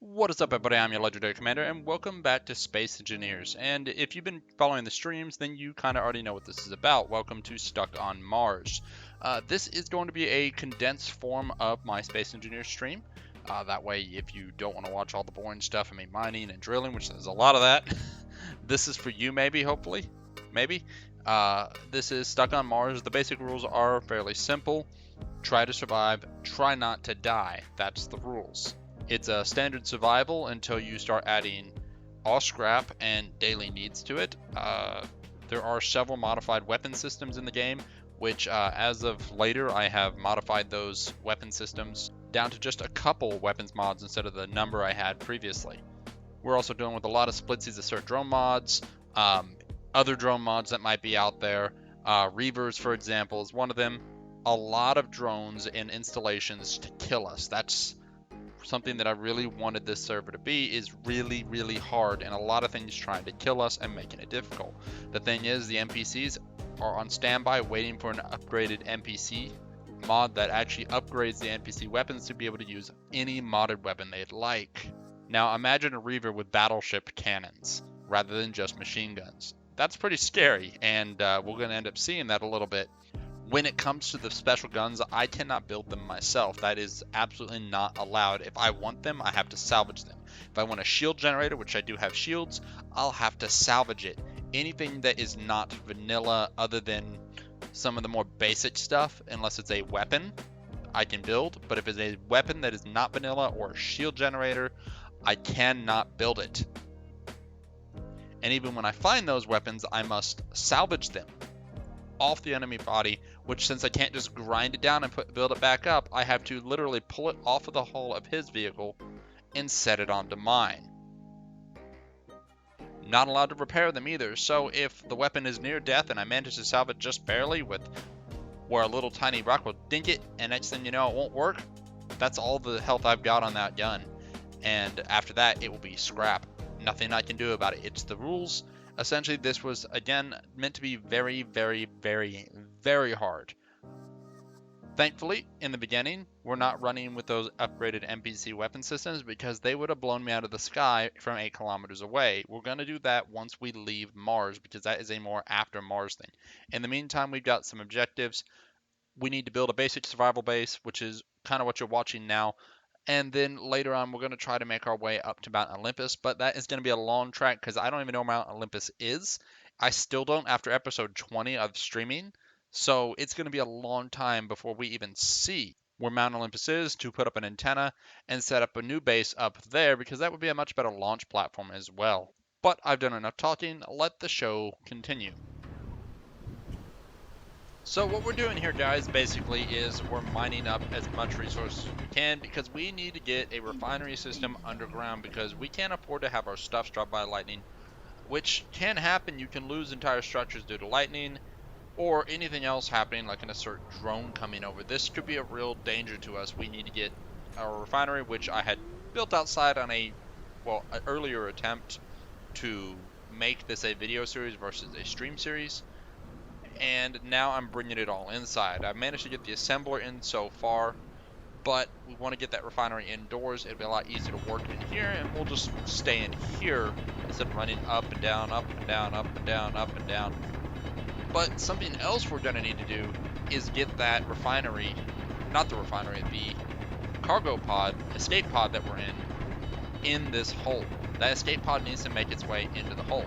What is up, everybody? I'm your Legendary Commander, and welcome back to Space Engineers. And if you've been following the streams, then you kind of already know what this is about. Welcome to Stuck on Mars. This is going to be a condensed form of my Space Engineers stream. That way, if you don't want to watch all the boring stuff, mining and drilling, which there's a lot of that, this is for you, maybe, hopefully. Maybe. This is Stuck on Mars. The basic rules are fairly simple. Try to survive, try not to die. That's the rules. It's a standard survival until you start adding all scrap and daily needs to it. There are several modified weapon systems in the game, which as of later I have modified those weapon systems down to just a couple weapons mods instead of the number I had previously. We're also dealing with a lot of splitsies, assert drone mods, other drone mods that might be out there. Reavers, for example, is one of them. A lot of drones and installations to kill us. That's something that I really wanted this server to be, is really, really hard, and a lot of things trying to kill us and making it difficult. The thing is, the NPCs are on standby waiting for an upgraded NPC mod that actually upgrades the NPC weapons to be able to use any modded weapon they'd like. Now imagine a Reaver with battleship cannons rather than just machine guns. That's pretty scary, and we're going to end up seeing that a little bit. When it comes to the special guns, I cannot build them myself. That is absolutely not allowed. If I want them, I have to salvage them. If I want a shield generator, which I do have shields, I'll have to salvage it. Anything that is not vanilla other than some of the more basic stuff, unless it's a weapon, I can build. But if it's a weapon that is not vanilla or a shield generator, I cannot build it. And even when I find those weapons, I must salvage them off the enemy body, which, since I can't just grind it down and build it back up, I have to literally pull it off of the hull of his vehicle and set it onto mine. Not allowed to repair them either, so if the weapon is near death and I manage to salvage just barely with where a little tiny rock will dink it, and next thing you know it won't work, that's all the health I've got on that gun. And after that, it will be scrap. Nothing I can do about it. It's the rules. Essentially, this was, again, meant to be very, very, very, very hard. Thankfully, in the beginning, we're not running with those upgraded NPC weapon systems because they would have blown me out of the sky from 8 kilometers away. We're going to do that once we leave Mars because that is a more after Mars thing. In the meantime, we've got some objectives. We need to build a basic survival base, which is kind of what you're watching now. And then later on, we're going to try to make our way up to Mount Olympus, but that is going to be a long track because I don't even know where Mount Olympus is. I still don't after episode 20 of streaming, so it's going to be a long time before we even see where Mount Olympus is to put up an antenna and set up a new base up there, because that would be a much better launch platform as well. But I've done enough talking, let the show continue. So what we're doing here, guys, basically is we're mining up as much resources as we can because we need to get a refinery system underground because we can't afford to have our stuff struck by lightning, which can happen. You can lose entire structures due to lightning or anything else happening, like an assert drone coming over. This could be a real danger to us. We need to get our refinery, which I had built outside on an earlier attempt to make this a video series versus a stream series. And now I'm bringing it all inside. I've managed to get the assembler in so far, but we want to get that refinery indoors. It'll be a lot easier to work in here, and we'll just stay in here instead of running up and down, up and down, up and down, up and down. But something else we're going to need to do is get that refinery, not the refinery, the cargo pod, escape pod that we're in this hole. That escape pod needs to make its way into the hole,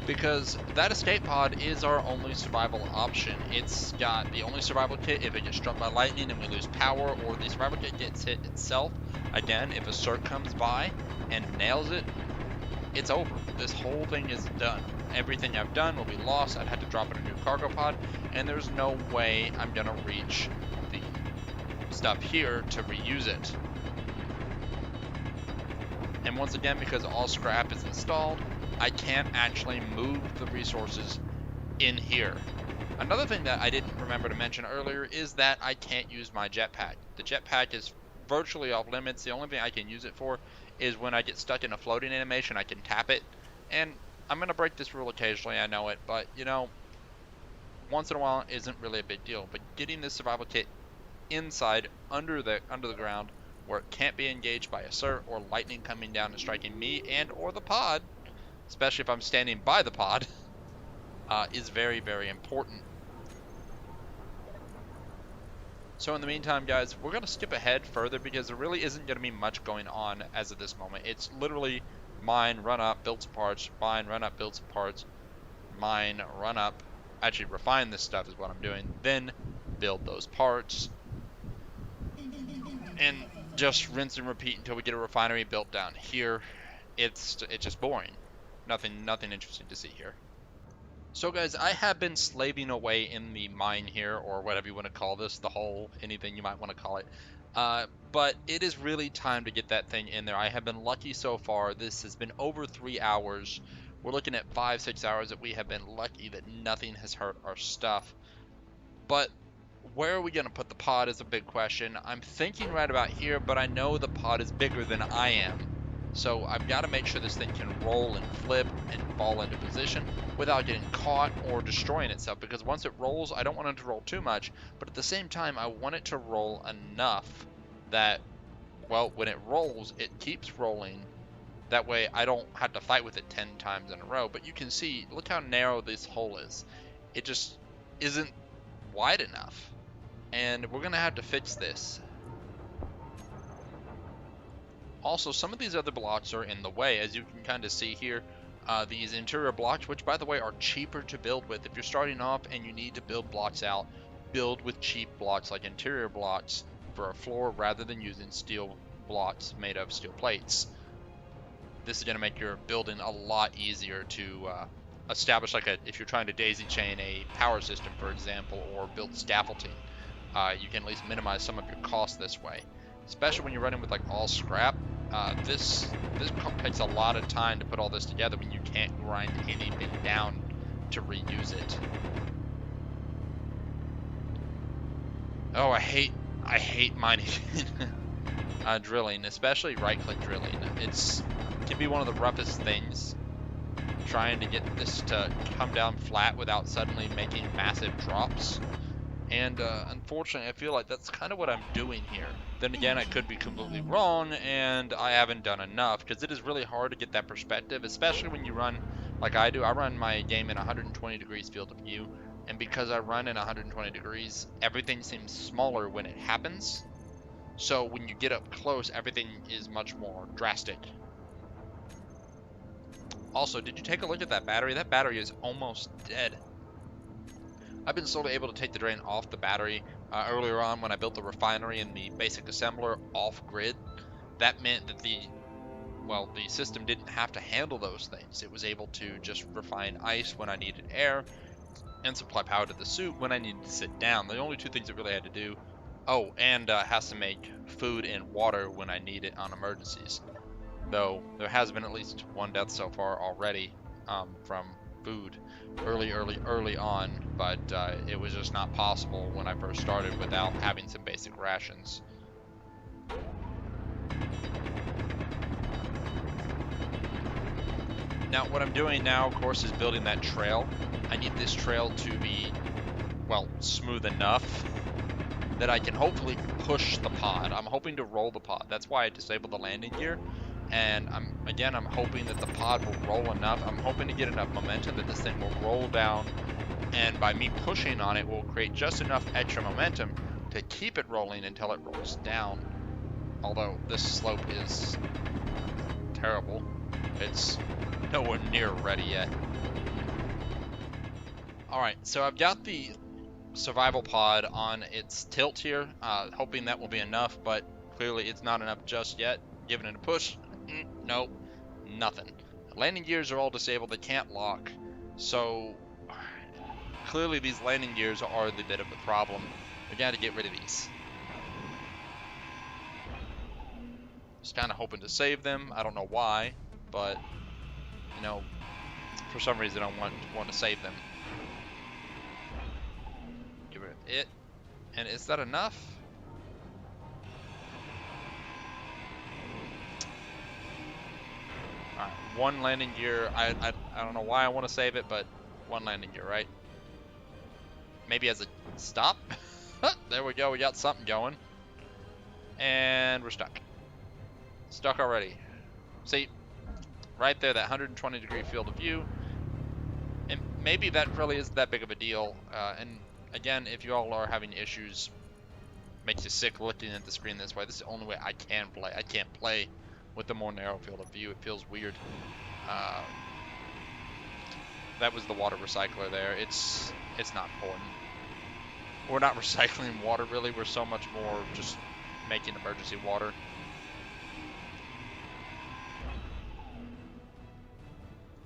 because that escape pod is our only survival option. It's got the only survival kit if it gets struck by lightning and we lose power, or the survival kit gets hit itself. Again, if assert comes by and nails it, it's over. This whole thing is done. Everything I've done will be lost. I'd have to drop in a new cargo pod, and there's no way I'm gonna reach the stuff here to reuse it. And once again, because all scrap is installed, I can't actually move the resources in here. Another thing that I didn't remember to mention earlier is that I can't use my jetpack. The jetpack is virtually off limits. The only thing I can use it for is when I get stuck in a floating animation, I can tap it. And I'm going to break this rule occasionally, I know it, but you know, once in a while isn't really a big deal. But getting this survival kit inside, under the ground, where it can't be engaged by assert or lightning coming down and striking me and or the pod, especially if I'm standing by the pod, is very, very important. So in the meantime, guys, we're going to skip ahead further because there really isn't going to be much going on as of this moment. It's literally mine, run up, build some parts, mine, run up, build some parts, mine, run up, actually refine this stuff is what I'm doing, then build those parts, and just rinse and repeat until we get a refinery built down here. It's just boring. Nothing interesting to see here. So guys, I have been slaving away in the mine here, or whatever you want to call this, the hole, anything you might want to call it. But it is really time to get that thing in there. I have been lucky so far. This has been over 3 hours. We're looking at 5-6 hours that we have been lucky that nothing has hurt our stuff. But where are we going to put the pod is a big question. I'm thinking right about here, but I know the pod is bigger than I am. So I've got to make sure this thing can roll and flip and fall into position without getting caught or destroying itself, because once it rolls, I don't want it to roll too much, but at the same time, I want it to roll enough that, well, when it rolls, it keeps rolling. That way I don't have to fight with it 10 times in a row. But you can see, look how narrow this hole is. It just isn't wide enough, and we're going to have to fix this. Also, some of these other blocks are in the way, as you can kind of see here. These interior blocks, which by the way are cheaper to build with. If you're starting off and you need to build blocks out, build with cheap blocks like interior blocks for a floor rather than using steel blocks made of steel plates. This is going to make your building a lot easier to establish, like if you're trying to daisy chain a power system, for example, or build scaffolding. You can at least minimize some of your costs this way. Especially when you're running with like all scrap. This takes a lot of time to put all this together when you can't grind anything down to reuse it. Oh, I hate mining drilling, especially right-click drilling. It can be one of the roughest things, trying to get this to come down flat without suddenly making massive drops. And unfortunately, I feel like that's kind of what I'm doing here. Then again, I could be completely wrong, and I haven't done enough, because it is really hard to get that perspective, especially when you run like I do. I run my game in 120 degrees field of view, and because I run in 120 degrees, everything seems smaller when it happens. So when you get up close, everything is much more drastic. Also, did you take a look at that battery? That battery is almost dead. I've been slowly able to take the drain off the battery. Earlier on, when I built the refinery and the basic assembler off-grid, that meant that the system didn't have to handle those things. It was able to just refine ice when I needed air and supply power to the suit when I needed to sit down. The only two things it really had to do. Oh, and has to make food and water when I need it on emergencies. Though there has been at least one death so far already from food early on, but it was just not possible when I first started without having some basic rations. Now what I'm doing now, of course, is building that trail. I need this trail to be, well, smooth enough that I can hopefully push the pod. I'm hoping to roll the pod. That's why I disabled the landing gear. And I'm hoping that the pod will roll enough. I'm hoping to get enough momentum that this thing will roll down, and by me pushing on it will create just enough extra momentum to keep it rolling until it rolls down. Although this slope is terrible. It's nowhere near ready yet. Alright, so I've got the survival pod on its tilt here, hoping that will be enough, but clearly it's not enough just yet. Giving it a push. Nope, nothing. Landing gears are all disabled, they can't lock. So clearly these landing gears are the bit of the problem. We gotta get rid of these. Just kind of hoping to save them. I don't know why, but you know, for some reason I want to save them. Get rid of it. And is that enough? Alright, one landing gear. I don't know why I want to save it, but one landing gear, right? Maybe as a stop? There we go, we got something going. And we're stuck. Stuck already. See, right there, that 120-degree field of view. And maybe that really isn't that big of a deal. And again, if you all are having issues, makes you sick looking at the screen this way, this is the only way I can play. I can't play with the more narrow field of view. It feels weird. That was the water recycler there. It's not important. We're not recycling water, really. We're so much more just making emergency water.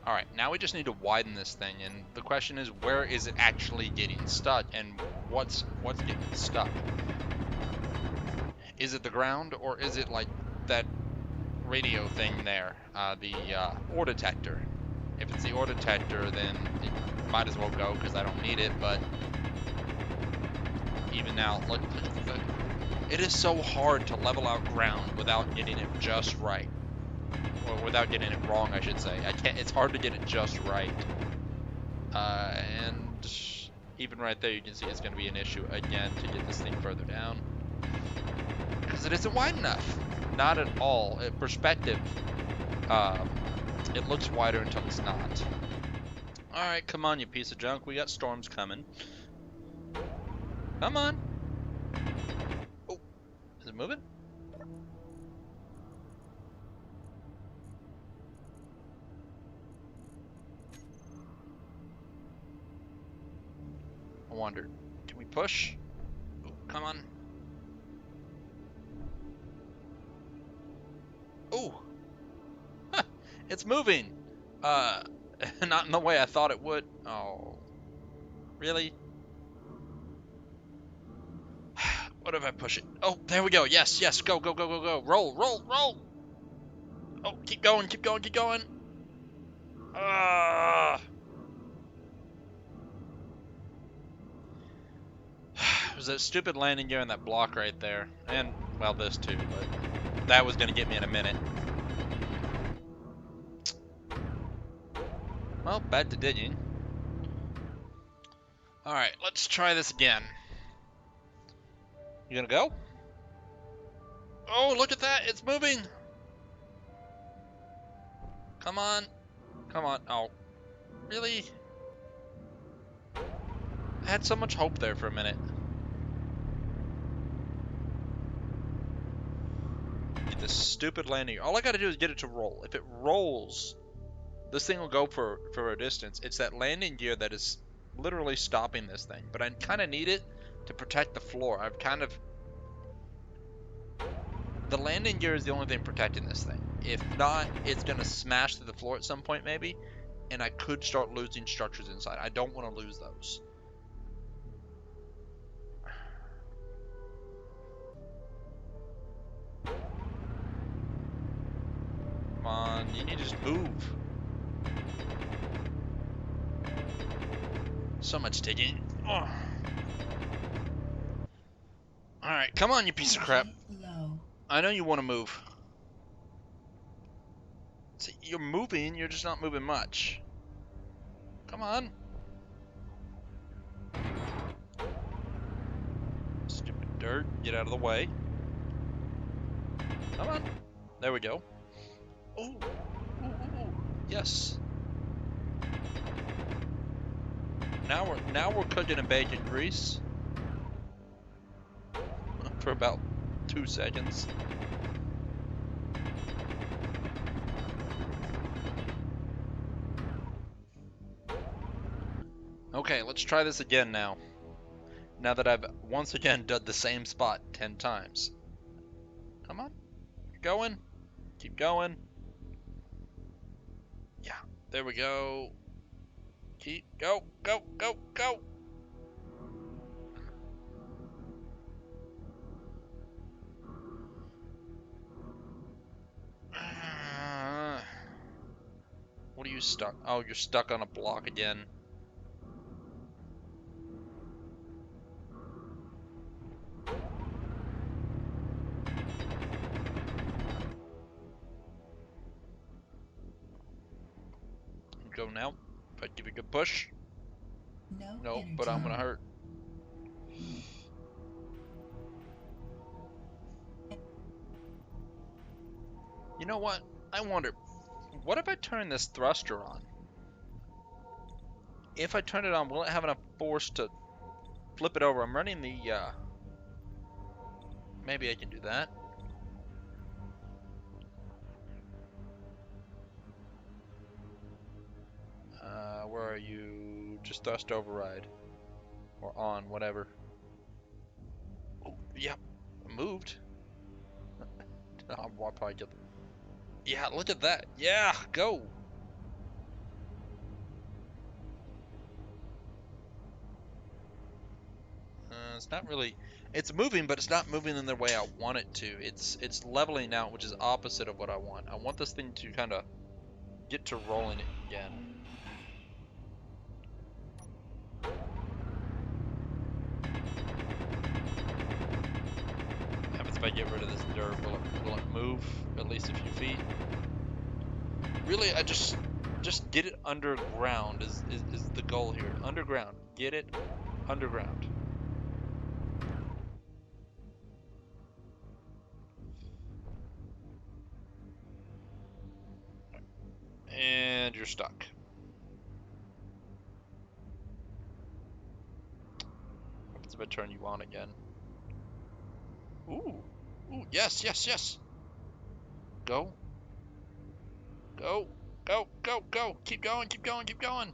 Alright, now we just need to widen this thing, and the question is, where is it actually getting stuck, and what's getting it stuck? Is it the ground, or is it like that radio thing there, the ore detector? If it's the ore detector, then it might as well go, because I don't need it, but even now, look at the... It is so hard to level out ground without getting it just right. Or without getting it wrong, I should say. It's hard to get it just right. And even right there, you can see it's going to be an issue again to get this thing further down. Because it isn't wide enough. Not at all. Perspective, it looks wider until it's not. Alright, come on, you piece of junk. We got storms coming. Come on. Oh, is it moving? I wonder, can we push? Oh, come on. Oh, huh, it's moving. Not in the way I thought it would. Oh, really? What if I push it? Oh, there we go. Yes, yes, go, go, go, go, go. Roll, roll, roll. Oh, keep going, keep going, keep going. There's that stupid landing gear and that block right there. And, well, this too, but that was going to get me in a minute. Well, back to digging. Alright, let's try this again. You gonna go? Oh, look at that! It's moving! Come on. Come on. Oh. Really? I had so much hope there for a minute. Get this stupid landing. All I gotta do is get it to roll. If it rolls, this thing will go for a distance. It's that landing gear that is literally stopping this thing. But I kind of need it to protect the floor. I've kind of... The landing gear is the only thing protecting this thing. If not, it's gonna smash through the floor at some point maybe. And I could start losing structures inside. I don't want to lose those. Come on, you need to just move. So much digging. Oh. Alright, come on, you piece of crap. I know you want to move. See, you're moving, you're just not moving much. Come on. Stupid dirt, get out of the way. Come on. There we go. Ooh, ooh, ooh, ooh. Yes. Now we're cooking in bacon grease. For about 2 seconds. Okay, let's try this again now. Now that I've once again done the same spot 10 times. Come on. Keep going. Keep going. Yeah, there we go. Keep, go, go, go, go. What are you stuck? Oh, you're stuck on a block again. Go now. If I give you a good push. Nope, but I'm gonna hurt. You know what? I wonder, what if I turn this thruster on? If I turn it on, will it have enough force to flip it over? I'm running the, maybe I can do that. Where are you? Just thrust override. Or on, whatever. Oh, yep. Moved. I'll probably get... Yeah, look at that. Yeah, go. It's not really... It's moving, but it's not moving in the way I want it to. It's leveling out, which is opposite of what I want. I want this thing to kind of get to rolling it again. What happens if I get rid of this dirt? Will it move at least a few feet? Really, I just get it underground is the goal here. Underground. Get it underground. And you're stuck. What happens if I turn you on again? Ooh. Ooh, yes, yes, yes. Go. Go. Go, go, go. Keep going, keep going, keep going.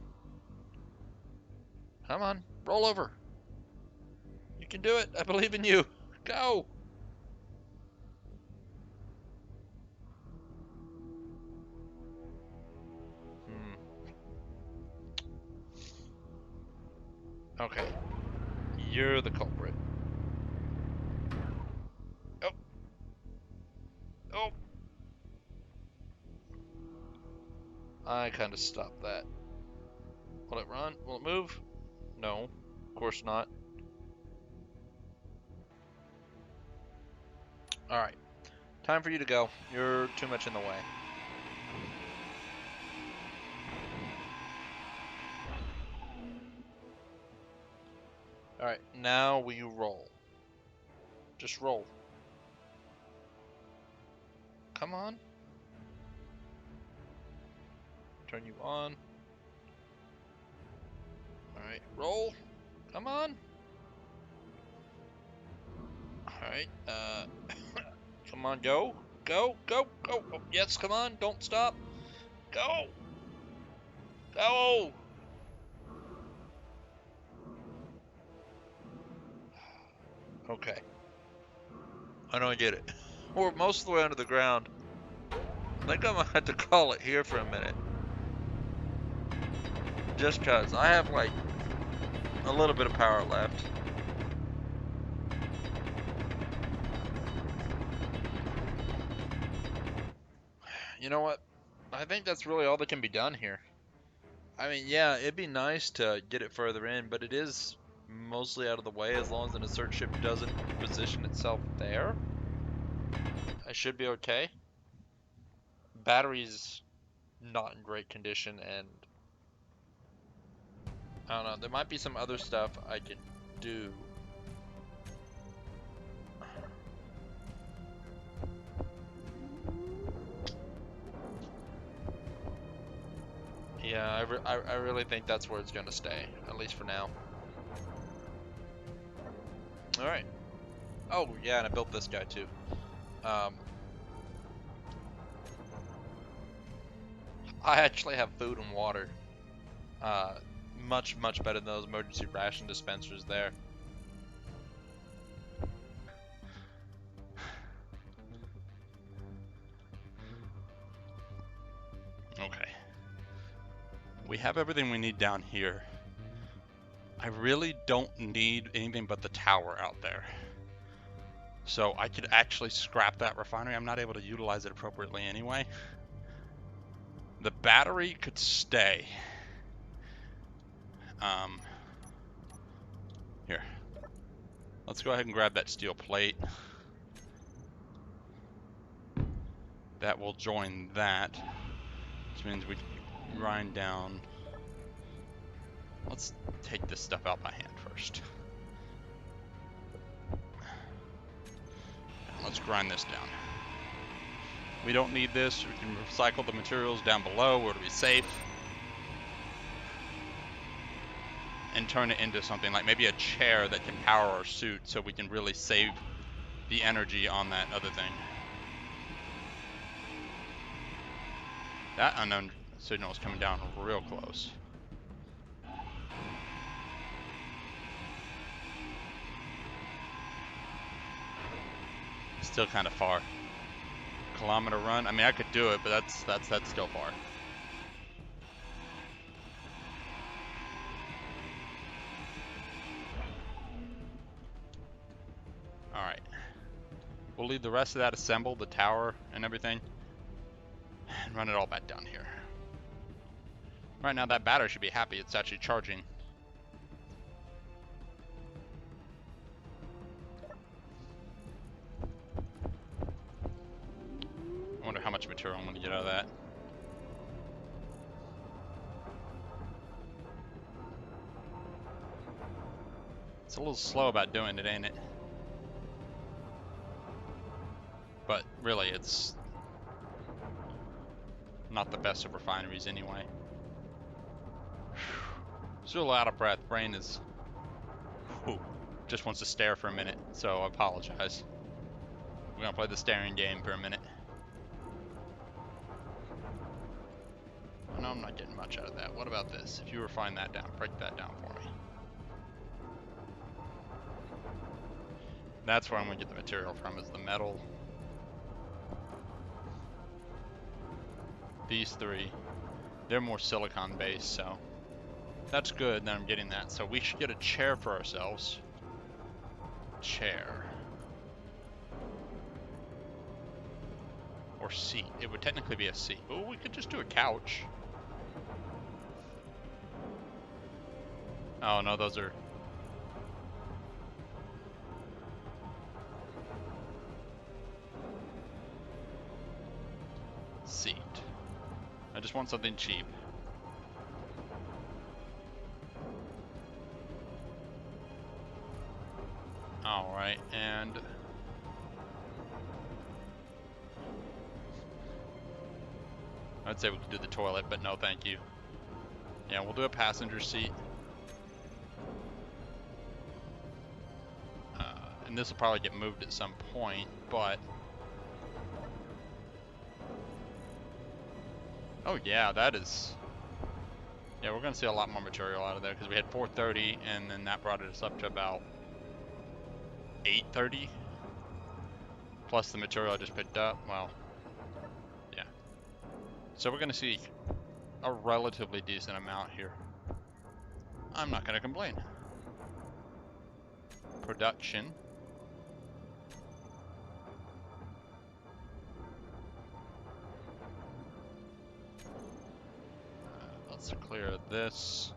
Come on. Roll over. You can do it. I believe in you. Go. Okay. You're the culprit. Oh. Oh. I kind of stopped that. Will it run? Will it move? No. Of course not. Alright. Time for you to go. You're too much in the way. Alright, now will you roll? Just roll. Come on. Turn you on. Alright, roll. Come on. Alright, come on, go. Go, go, go. Oh, yes, come on, don't stop. Go. Go. Okay. I don't get it. We're most of the way under the ground. I think I'm gonna have to call it here for a minute. Just cause I have like a little bit of power left. You know what? I think that's really all that can be done here. I mean, yeah, it'd be nice to get it further in, but it is mostly out of the way as long as an assert ship doesn't position itself there. I should be okay. Battery's not in great condition, and I don't know, there might be some other stuff I can do. Yeah, I really think that's where it's gonna stay, at least for now. Alright. Oh, yeah, and I built this guy too. I actually have food and water. Much better than those emergency ration dispensers there. Okay. We have everything we need down here. I really don't need anything but the tower out there. So I could actually scrap that refinery. I'm not able to utilize it appropriately anyway. The battery could stay. Here. Let's go ahead and grab that steel plate. That will join that. Which means we can grind down. Let's take this stuff out by hand first. Let's grind this down. We don't need this. We can recycle the materials down below where it'll be safe. And turn it into something like maybe a chair that can power our suit so we can really save the energy on that other thing. That unknown signal is coming down real close. Still kind of far. Kilometer run. I mean, I could do it, but that's still far. All right. We'll leave the rest of that assembled, the tower and everything, and run it all back down here. Right now, that battery should be happy. It's actually charging. I wonder how much material I'm going to get out of that. It's a little slow about doing it, ain't it? But really, it's not the best of refineries anyway. Still out of breath. Brain is just wants to stare for a minute, so I apologize. We're gonna play the staring game for a minute. No, I'm not getting much out of that. What about this? If you refine that down, break that down for me. That's where I'm gonna get the material from, is the metal. These three, they're more silicon based, so that's good that I'm getting that. So we should get a chair for ourselves. Chair. Or seat. It would technically be a seat. Oh, we could just do a couch. Oh no, those are... seat. I just want something cheap. Alright, and... I'd say we could do the toilet, but no thank you. Yeah, we'll do a passenger seat. And this will probably get moved at some point, but... Oh yeah, that is... Yeah, we're going to see a lot more material out of there, because we had 430, and then that brought us up to about 830. Plus the material I just picked up, well... Yeah. So we're going to see a relatively decent amount here. I'm not going to complain. Production. Let's clear this.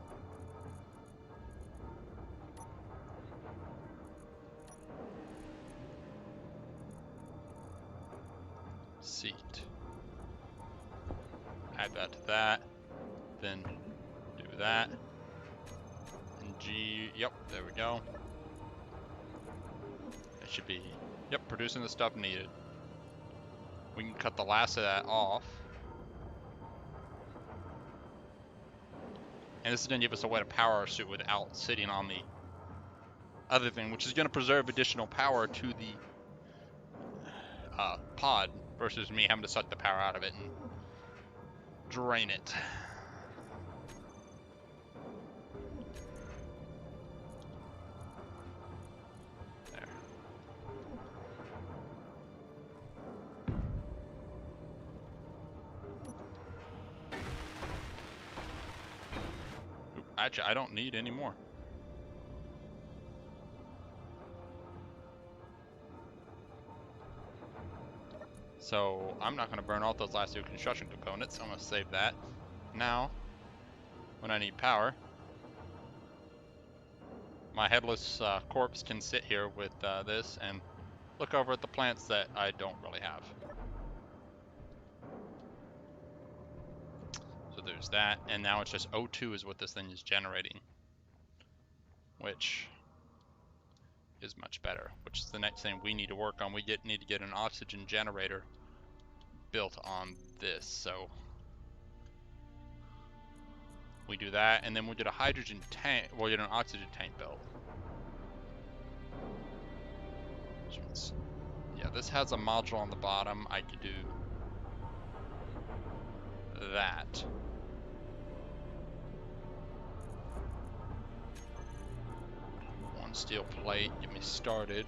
Seat. Add that to that. Then do that. And G, yep, there we go. It should be, yep, producing the stuff needed. We can cut the last of that off. And this is going to give us a way to power our suit without sitting on the other thing, which is going to preserve additional power to the pod versus me having to suck the power out of it and drain it. There. Oop, actually, I don't need any more. So I'm not going to burn off those last two construction components. I'm going to save that. Now, when I need power, my headless corpse can sit here with this and look over at the plants that I don't really have. So there's that, and now it's just O2 is what this thing is generating, which is much better, which is the next thing we need to work on. We need to get an oxygen generator built on this, so we do that, and then we did a hydrogen tank, well, we did an oxygen tank built. Which means, yeah, this has a module on the bottom. I could do that. One steel plate, get me started.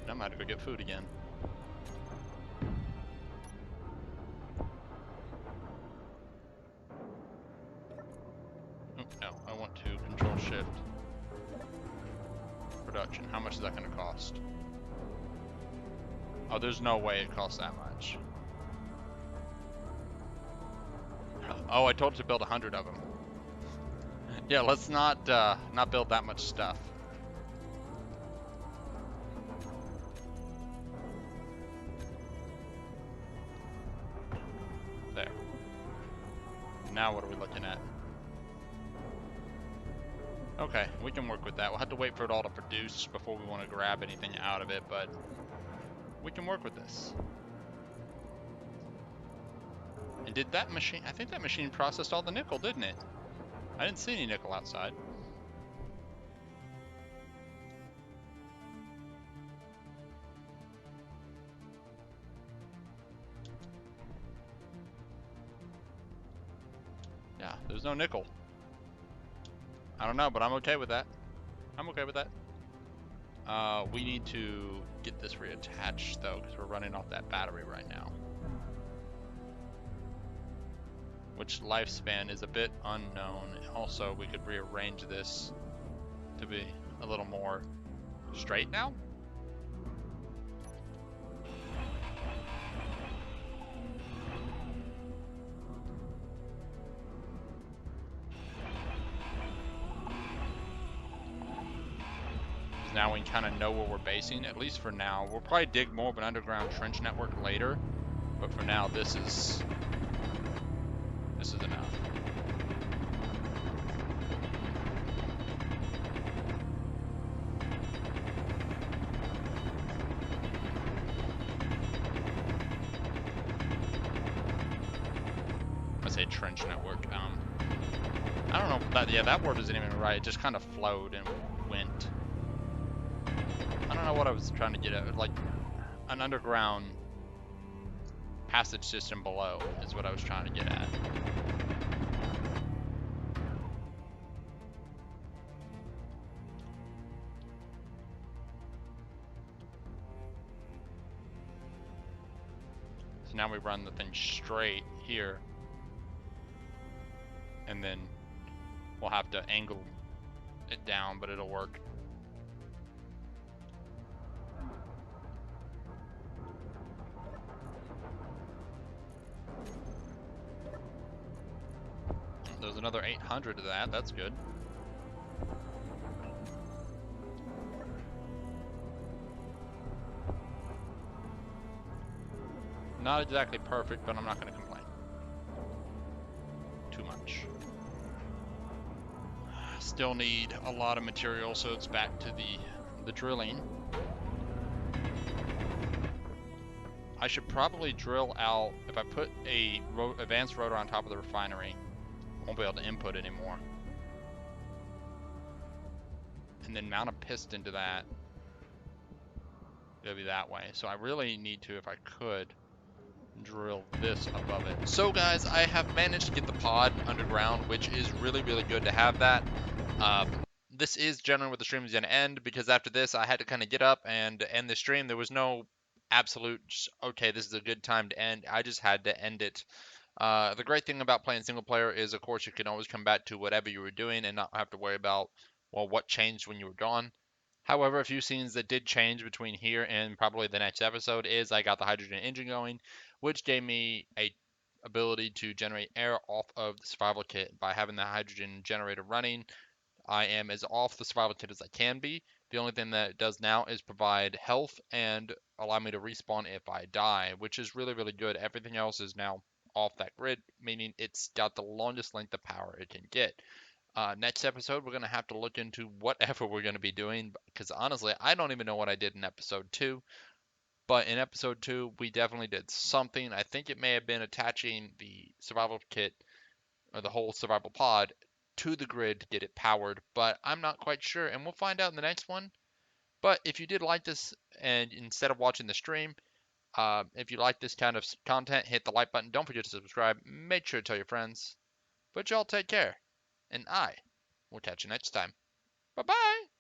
And I'm about to go get food again. Oh, no, I want to control shift. Production, how much is that going to cost? Oh, there's no way it costs that much. Oh, I told it to build 100 of them. Yeah, let's not build that much stuff. There. Now what are we looking at? Okay, we can work with that. We'll have to wait for it all to produce before we want to grab anything out of it, but we can work with this. And did that machine, I think that machine processed all the nickel, didn't it? I didn't see any nickel outside. Yeah, there's no nickel. I don't know, but I'm okay with that. I'm okay with that. We need to get this reattached though, because we're running off that battery right now. Which lifespan is a bit unknown. Also, we could rearrange this to be a little more straight now. Now we kind of know where we're basing, at least for now. We'll probably dig more of an underground trench network later, but for now this is enough. I say trench network. I don't know if that, yeah, that word isn't even right. It just kind of flowed and went. I don't know what I was trying to get at. Like an underground passage system below is what I was trying to get at. So now we run the thing straight here, and then we'll have to angle it down, but it'll work. There's another 800 of that. That's good. Not exactly perfect, but I'm not going to complain too much. Still need a lot of material, so it's back to the drilling. I should probably drill out, if I put a advanced rotor on top of the refinery, I won't be able to input anymore. And then mount a piston to that. It'll be that way. So I really need to, if I could, drill this above it. So guys, I have managed to get the pod underground, which is really, really good to have that. This is generally where the stream is going to end, because after this I had to kind of get up and end the stream. There was no absolute, okay, this is a good time to end. I just had to end it. The great thing about playing single player is, of course, you can always come back to whatever you were doing and not have to worry about, well, what changed when you were gone. However, a few scenes that did change between here and probably the next episode is I got the hydrogen engine going, which gave me a ability to generate air off of the survival kit. By having the hydrogen generator running, I am as off the survival kit as I can be. The only thing that it does now is provide health and allow me to respawn if I die, which is really, really good. Everything else is now off that grid, meaning it's got the longest length of power it can get. Next episode, we're going to have to look into whatever we're going to be doing, because honestly, I don't even know what I did in episode 2. But in episode 2, we definitely did something. I think it may have been attaching the survival kit or the whole survival pod to the grid to get it powered, but I'm not quite sure, and we'll find out in the next one. But if you did like this, and instead of watching the stream, if you like this kind of content, hit the like button. Don't forget to subscribe. Make sure to tell your friends. But y'all take care, and I will catch you next time. Bye bye.